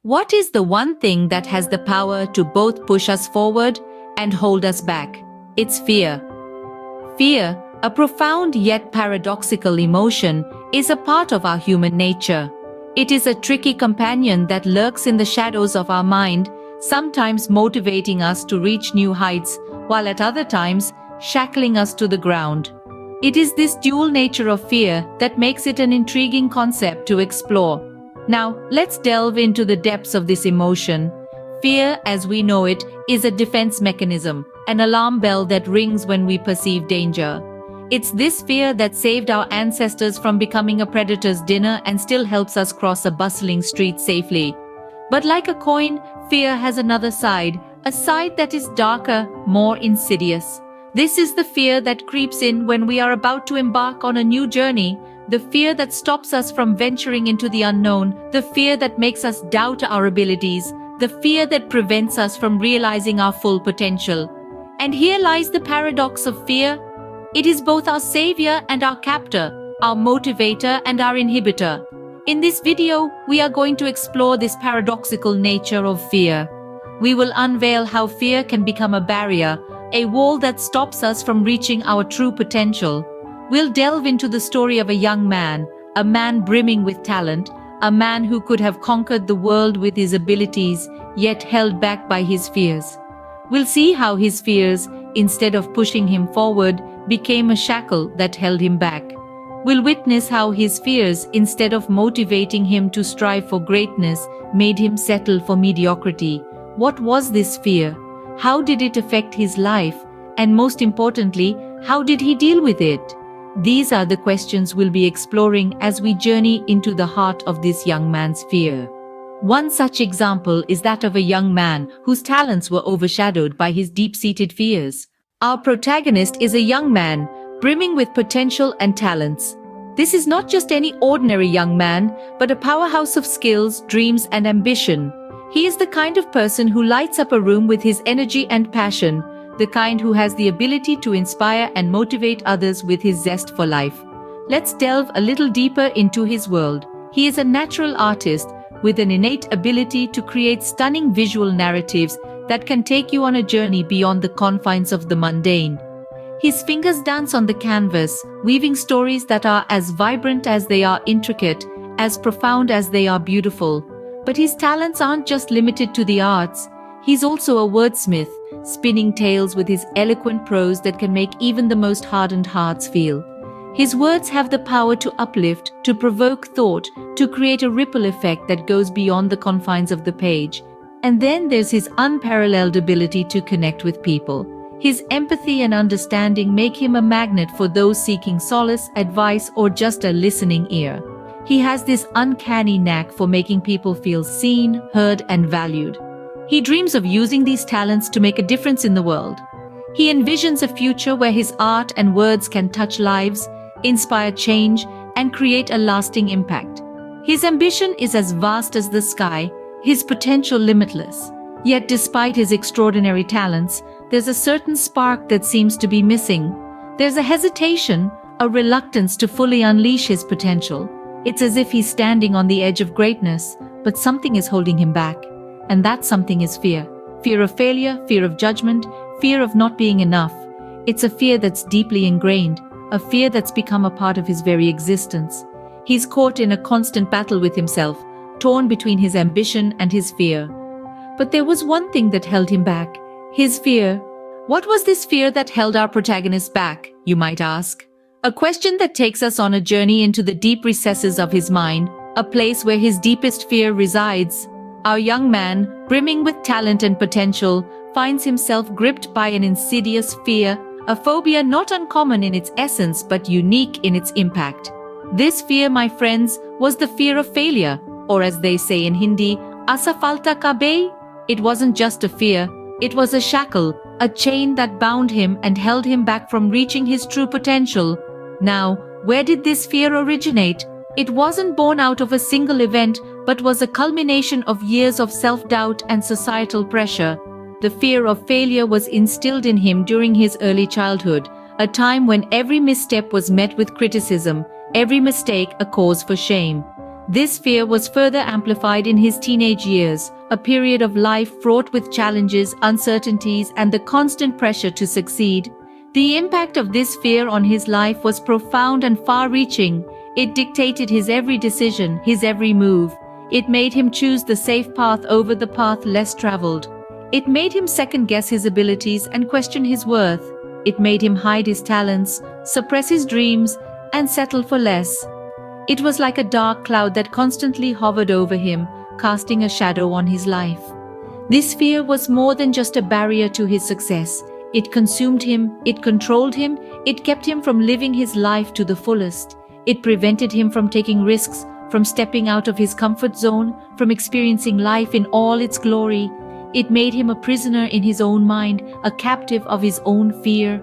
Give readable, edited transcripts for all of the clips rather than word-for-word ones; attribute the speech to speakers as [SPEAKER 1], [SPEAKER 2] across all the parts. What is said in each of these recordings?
[SPEAKER 1] What is the one thing that has the power to both push us forward and hold us back? It's fear. Fear, a profound yet paradoxical emotion, is a part of our human nature. It is a tricky companion that lurks in the shadows of our mind, sometimes motivating us to reach new heights, while at other times, shackling us to the ground. It is this dual nature of fear that makes it an intriguing concept to explore. Now, let's delve into the depths of this emotion. Fear, as we know it, is a defense mechanism, an alarm bell that rings when we perceive danger. It's this fear that saved our ancestors from becoming a predator's dinner and still helps us cross a bustling street safely. But like a coin, fear has another side, a side that is darker, more insidious. This is the fear that creeps in when we are about to embark on a new journey, the fear that stops us from venturing into the unknown, the fear that makes us doubt our abilities, the fear that prevents us from realizing our full potential. And here lies the paradox of fear. It is both our savior and our captor, our motivator and our inhibitor. In this video, we are going to explore this paradoxical nature of fear. We will unveil how fear can become a barrier, a wall that stops us from reaching our true potential. We'll delve into the story of a young man, a man brimming with talent, a man who could have conquered the world with his abilities, yet held back by his fears. We'll see how his fears, instead of pushing him forward, became a shackle that held him back. We'll witness how his fears, instead of motivating him to strive for greatness, made him settle for mediocrity. What was this fear? How did it affect his life? And most importantly, how did he deal with it? These are the questions we'll be exploring as we journey into the heart of this young man's fear. One such example is that of a young man whose talents were overshadowed by his deep-seated fears. Our protagonist is a young man, brimming with potential and talents. This is not just any ordinary young man, but a powerhouse of skills, dreams, and ambition. He is the kind of person who lights up a room with his energy and passion, the kind who has the ability to inspire and motivate others with his zest for life. Let's delve a little deeper into his world. He is a natural artist with an innate ability to create stunning visual narratives that can take you on a journey beyond the confines of the mundane. His fingers dance on the canvas, weaving stories that are as vibrant as they are intricate, as profound as they are beautiful. But his talents aren't just limited to the arts. He's also a wordsmith, spinning tales with his eloquent prose that can make even the most hardened hearts feel. His words have the power to uplift, to provoke thought, to create a ripple effect that goes beyond the confines of the page. And then there's his unparalleled ability to connect with people. His empathy and understanding make him a magnet for those seeking solace, advice, or just a listening ear. He has this uncanny knack for making people feel seen, heard, and valued. He dreams of using these talents to make a difference in the world. He envisions a future where his art and words can touch lives, inspire change, and create a lasting impact. His ambition is as vast as the sky, his potential limitless. Yet despite his extraordinary talents, there's a certain spark that seems to be missing. There's a hesitation, a reluctance to fully unleash his potential. It's as if he's standing on the edge of greatness, but something is holding him back. And that something is fear. Fear of failure, fear of judgment, fear of not being enough. It's a fear that's deeply ingrained, a fear that's become a part of his very existence. He's caught in a constant battle with himself, torn between his ambition and his fear. But there was one thing that held him back. His fear. What was this fear that held our protagonist back, you might ask? A question that takes us on a journey into the deep recesses of his mind, a place where his deepest fear resides. Our young man, brimming with talent and potential, finds himself gripped by an insidious fear, a phobia not uncommon in its essence but unique in its impact. This fear, my friends, was the fear of failure, or as they say in Hindi, asafalta kabe. It wasn't just a fear, it was a shackle, a chain that bound him and held him back from reaching his true potential. Now, where did this fear originate? It wasn't born out of a single event, but was a culmination of years of self-doubt and societal pressure. The fear of failure was instilled in him during his early childhood, a time when every misstep was met with criticism, every mistake a cause for shame. This fear was further amplified in his teenage years, a period of life fraught with challenges, uncertainties, and the constant pressure to succeed. The impact of this fear on his life was profound and far-reaching. It dictated his every decision, his every move. It made him choose the safe path over the path less traveled. It made him second-guess his abilities and question his worth. It made him hide his talents, suppress his dreams, and settle for less. It was like a dark cloud that constantly hovered over him, casting a shadow on his life. This fear was more than just a barrier to his success. It consumed him, it controlled him, it kept him from living his life to the fullest. It prevented him from taking risks, from stepping out of his comfort zone, from experiencing life in all its glory. It made him a prisoner in his own mind, a captive of his own fear.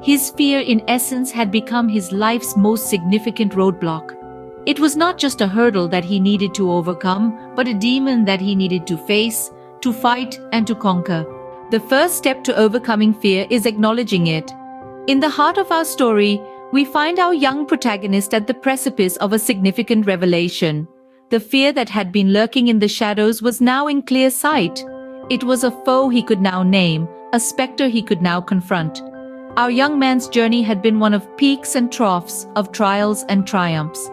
[SPEAKER 1] His fear, in essence, had become his life's most significant roadblock. It was not just a hurdle that he needed to overcome, but a demon that he needed to face, to fight, and to conquer. The first step to overcoming fear is acknowledging it. In the heart of our story, we find our young protagonist at the precipice of a significant revelation. The fear that had been lurking in the shadows was now in clear sight. It was a foe he could now name, a specter he could now confront. Our young man's journey had been one of peaks and troughs, of trials and triumphs.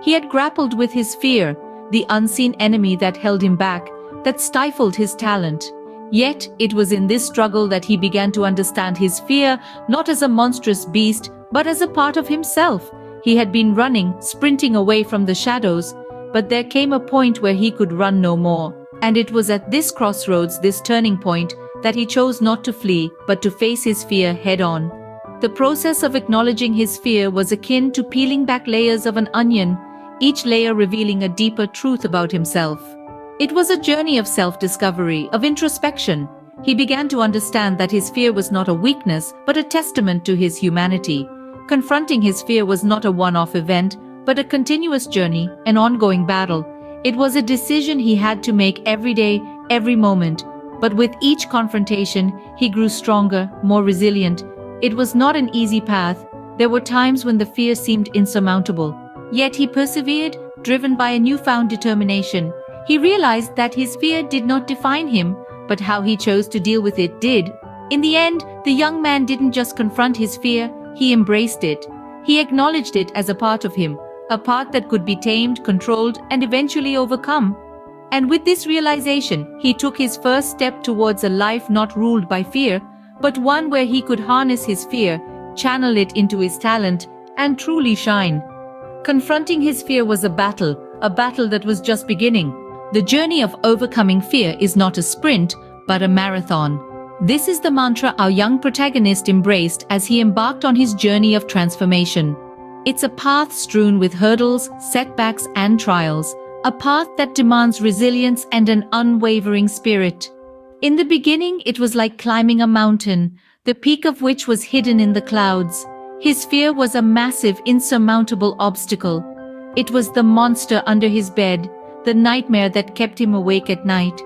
[SPEAKER 1] He had grappled with his fear, the unseen enemy that held him back, that stifled his talent. Yet, it was in this struggle that he began to understand his fear, not as a monstrous beast, but as a part of himself. He had been running, sprinting away from the shadows, but there came a point where he could run no more. And it was at this crossroads, this turning point, that he chose not to flee, but to face his fear head-on. The process of acknowledging his fear was akin to peeling back layers of an onion, each layer revealing a deeper truth about himself. It was a journey of self-discovery, of introspection. He began to understand that his fear was not a weakness, but a testament to his humanity. Confronting his fear was not a one-off event, but a continuous journey, an ongoing battle. It was a decision he had to make every day, every moment. But with each confrontation, he grew stronger, more resilient. It was not an easy path. There were times when the fear seemed insurmountable. Yet he persevered, driven by a newfound determination. He realized that his fear did not define him, but how he chose to deal with it did. In the end, the young man didn't just confront his fear, he embraced it. He acknowledged it as a part of him, a part that could be tamed, controlled, and eventually overcome. And with this realization, he took his first step towards a life not ruled by fear, but one where he could harness his fear, channel it into his talent, and truly shine. Confronting his fear was a battle that was just beginning. The journey of overcoming fear is not a sprint, but a marathon. This is the mantra our young protagonist embraced as he embarked on his journey of transformation. It's a path strewn with hurdles, setbacks, and trials, a path that demands resilience and an unwavering spirit. In the beginning, it was like climbing a mountain, the peak of which was hidden in the clouds. His fear was a massive, insurmountable obstacle. It was the monster under his bed, the nightmare that kept him awake at night.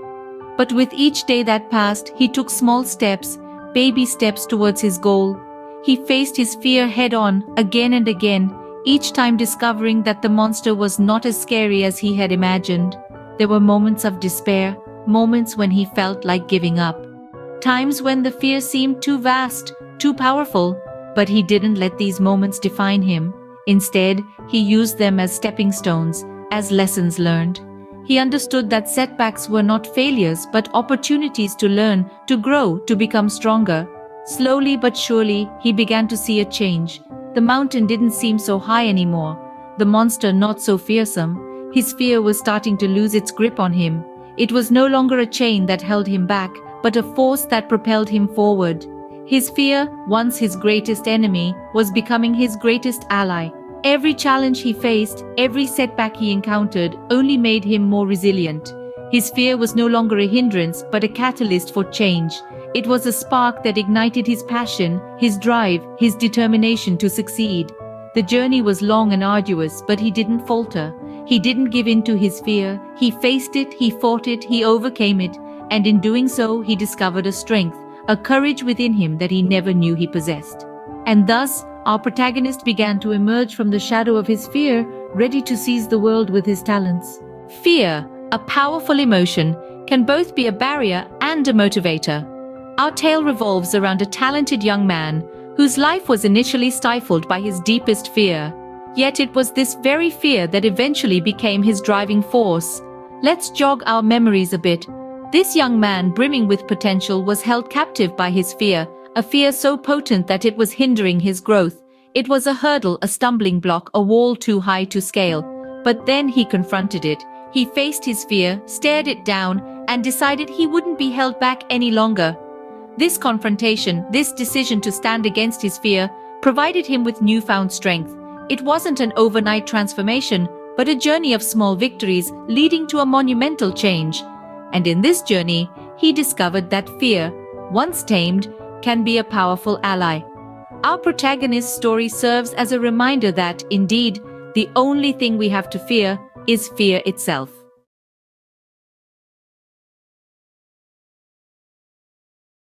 [SPEAKER 1] But with each day that passed, he took small steps, baby steps towards his goal. He faced his fear head-on, again and again, each time discovering that the monster was not as scary as he had imagined. There were moments of despair, moments when he felt like giving up. Times when the fear seemed too vast, too powerful, but he didn't let these moments define him. Instead, he used them as stepping stones, as lessons learned. He understood that setbacks were not failures, but opportunities to learn, to grow, to become stronger. Slowly but surely, he began to see a change. The mountain didn't seem so high anymore. The monster not so fearsome. His fear was starting to lose its grip on him. It was no longer a chain that held him back, but a force that propelled him forward. His fear, once his greatest enemy, was becoming his greatest ally. Every challenge he faced, every setback he encountered, only made him more resilient. His fear was no longer a hindrance, but a catalyst for change. It was a spark that ignited his passion, his drive, his determination to succeed. The journey was long and arduous, but he didn't falter. He didn't give in to his fear. He faced it, he fought it, he overcame it, and in doing so, he discovered a strength, a courage within him that he never knew he possessed. And thus, our protagonist began to emerge from the shadow of his fear,
[SPEAKER 2] ready to seize the world with his talents.
[SPEAKER 1] Fear, a powerful emotion, can both be a barrier and a motivator. Our tale revolves around a talented young man whose life was initially stifled by his deepest fear. Yet it was this very fear that eventually became his driving force. Let's jog our memories a bit. This young man, brimming with potential, was held captive by his fear, a fear so potent that it was hindering his growth. It was a hurdle, a stumbling block, a wall too high to scale. But then he confronted it. He faced his fear, stared it down, and decided he wouldn't be held back any longer. This confrontation, this decision to stand against his fear, provided him with newfound strength. It wasn't an overnight transformation, but a journey of small victories leading to a monumental change. And in this journey, he discovered that fear, once tamed, can be a powerful ally. Our protagonist's story serves as a reminder that, indeed, the only thing we have to fear is fear itself.